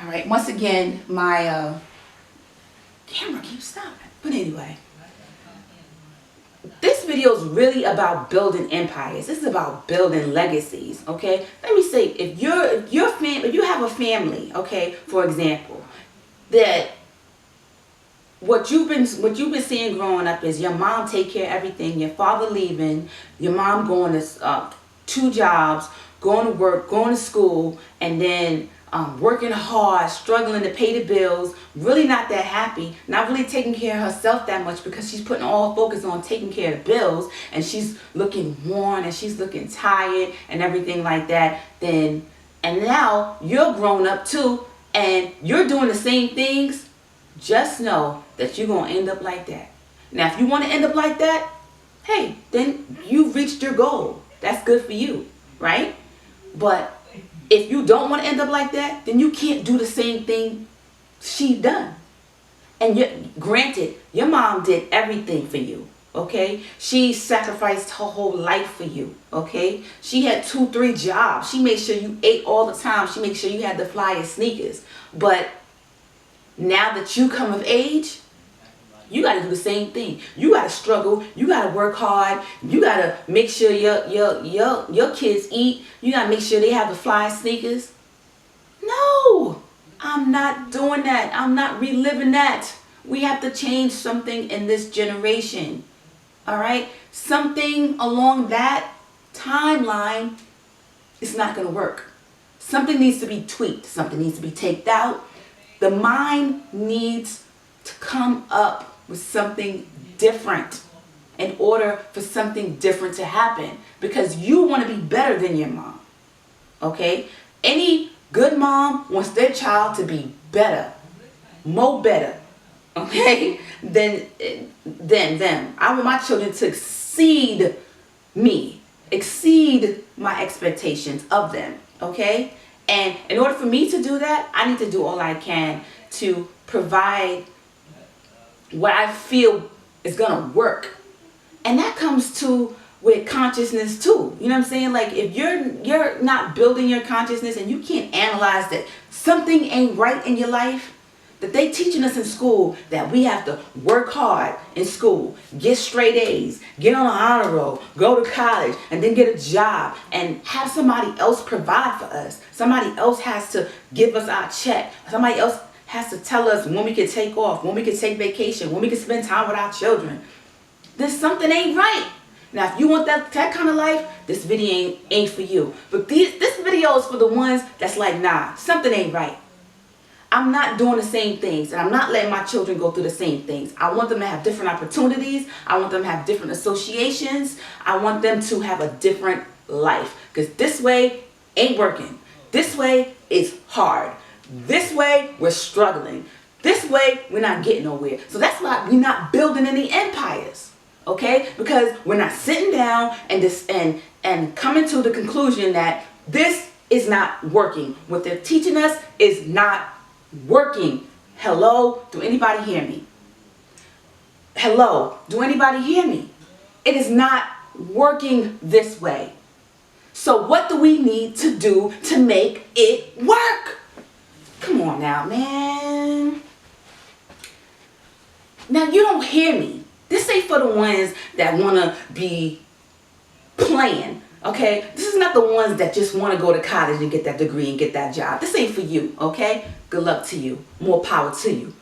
All right, once again, my camera keeps stopping. But anyway, this video is really about building empires. This is about building legacies, okay? Let me say, if you have a family, okay, for example, that what you've been seeing growing up is your mom take care of everything, your father leaving, your mom going to 2 jobs, going to work, going to school, and then working hard, struggling to pay the bills, really not that happy, not really taking care of herself that much because she's putting all focus on taking care of the bills, and she's looking worn and she's looking tired and everything like that. And now you're grown up too and you're doing the same things. Just know that you're going to end up like that. Now, if you want to end up like that, hey, then you've reached your goal. That's good for you, right? But if you don't want to end up like that, then you can't do the same thing she done. And granted, your mom did everything for you, okay? She sacrificed her whole life for you, okay? She had 2, 3 jobs. She made sure you ate all the time. She made sure you had the flyest sneakers. But now that you come of age, you got to do the same thing. You got to struggle. You got to work hard. You got to make sure your kids eat. You got to make sure they have the fly sneakers. No, I'm not doing that. I'm not reliving that. We have to change something in this generation. All right? Something along that timeline is not going to work. Something needs to be tweaked. Something needs to be taken out. The mind needs to come up with something different in order for something different to happen, because you want to be better than your mom. Okay? Any good mom wants their child to be better, more better, okay, than them. I want my children to exceed me, exceed my expectations of them, okay? And in order for me to do that, I need to do all I can to provide what I feel is gonna work. And that comes to with consciousness too. You know what I'm saying? Like, if you're not building your consciousness and you can't analyze that something ain't right in your life, that they teaching us in school that we have to work hard in school, get straight A's, get on an honor roll, go to college, and then get a job and have somebody else provide for us. Somebody else has to give us our check. Somebody else has to tell us when we can take off, when we can take vacation, when we can spend time with our children. Then something ain't right. Now, if you want that kind of life, this video ain't for you. But this video is for the ones that's like, nah, something ain't right. I'm not doing the same things, and I'm not letting my children go through the same things. I want them to have different opportunities. I want them to have different associations. I want them to have a different life, because this way ain't working. This way is hard. This way we're struggling. This way we're not getting nowhere. So that's why we're not building any empires, okay? Because we're not sitting down and coming to the conclusion that this is not working. What they're teaching us is not working. Hello? Do anybody hear me? Hello? Do anybody hear me? It is not working this way. So what do we need to do to make it work? Come on now, man. Now, you don't hear me. This ain't for the ones that want to be playing. Okay, this is not the ones that just want to go to college and get that degree and get that job. This ain't for you, okay? Good luck to you. More power to you.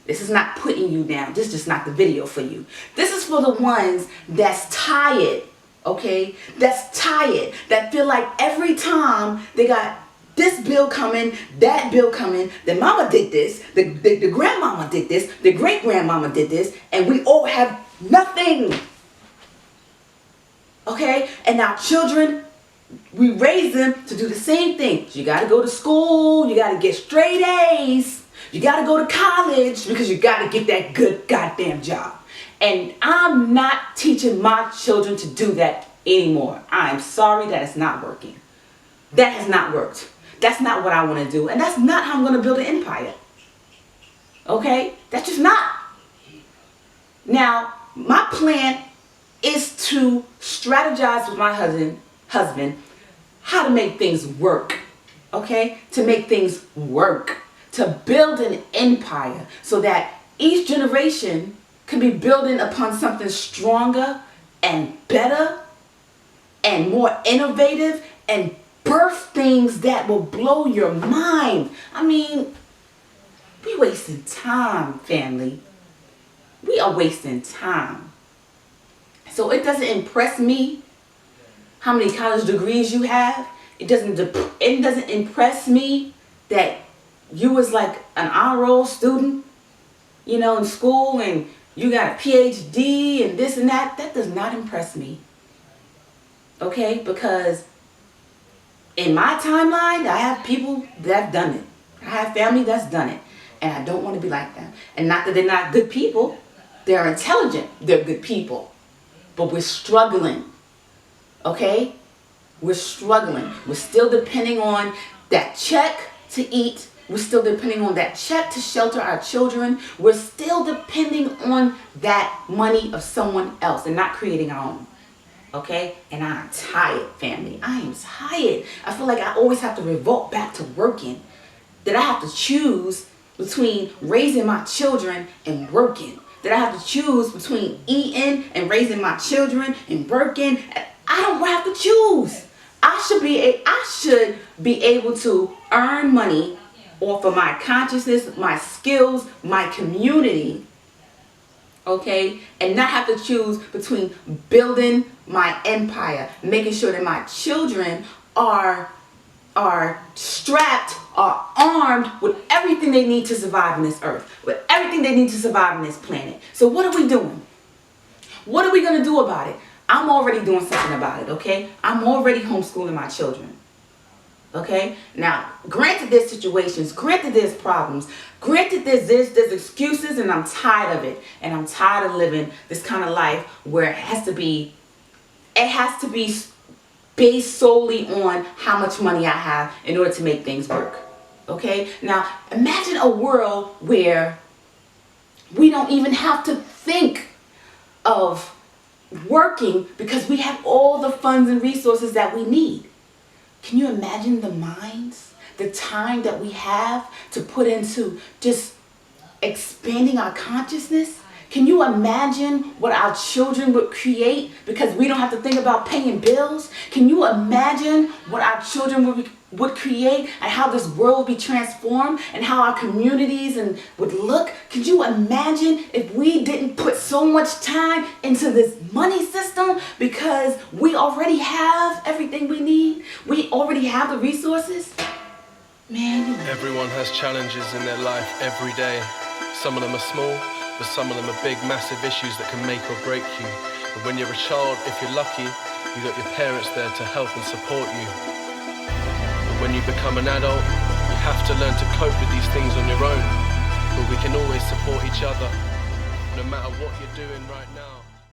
This is not putting you down. This is just not the video for you. This is for the ones that's tired, okay? That's tired, that feel like every time they got this bill coming, that bill coming, the mama did this, the grandmama did this, the great-grandmama did this, and we all have nothing. Okay, and our children, we raise them to do the same thing. You got to go to school, you got to get straight A's, you got to go to college because you got to get that good goddamn job. And I'm not teaching my children to do that anymore. I'm sorry, that is not working. That has not worked. That's not what I want to do, and that's not how I'm going to build an empire. Okay, that's just not. Now, my plan is to strategize with my husband how to make things work, okay? To make things work. to build an empire so that each generation can be building upon something stronger and better and more innovative and birth things that will blow your mind. I mean, we wasting time, family. We are wasting time. So it doesn't impress me how many college degrees you have. It doesn't impress me that you was like an honor roll student, in school, and you got a PhD and this and that. That does not impress me. Okay? Because in my timeline, I have people that have done it. I have family that's done it. And I don't want to be like them. And not that they're not good people. They're intelligent. They're good people. But we're struggling. Okay? We're struggling. We're still depending on that check to eat. We're still depending on that check to shelter our children. We're still depending on that money of someone else and not creating our own. Okay? And I'm tired, family. I am tired. I feel like I always have to revert back to working. That I have to choose between raising my children and working. That I have to choose between eating and raising my children and working. I don't have to choose. I should be able to earn money off of my consciousness, my skills, my community, okay, and not have to choose between building my empire, making sure that my children are strapped, are armed with everything they need to survive on this earth, with everything they need to survive on this planet. So what are we doing? What are we going to do about it? I'm already doing something about it, okay? I'm already homeschooling my children, okay? Now, granted there's situations, granted there's problems, granted there's excuses, and I'm tired of it. And I'm tired of living this kind of life where it has to be based solely on how much money I have in order to make things work, okay? Now, imagine a world where we don't even have to think of working because we have all the funds and resources that we need. Can you imagine the minds, the time that we have to put into just expanding our consciousness? Can you imagine what our children would create because we don't have to think about paying bills? Can you imagine what our children would create and how this world would be transformed and how our communities would look? Could you imagine if we didn't put so much time into this money system because we already have everything we need? We already have the resources? Man, everyone has challenges in their life every day. Some of them are small, but some of them are big, massive issues that can make or break you. But when you're a child, if you're lucky, you got your parents there to help and support you. But when you become an adult, you have to learn to cope with these things on your own. But we can always support each other, no matter what you're doing right now.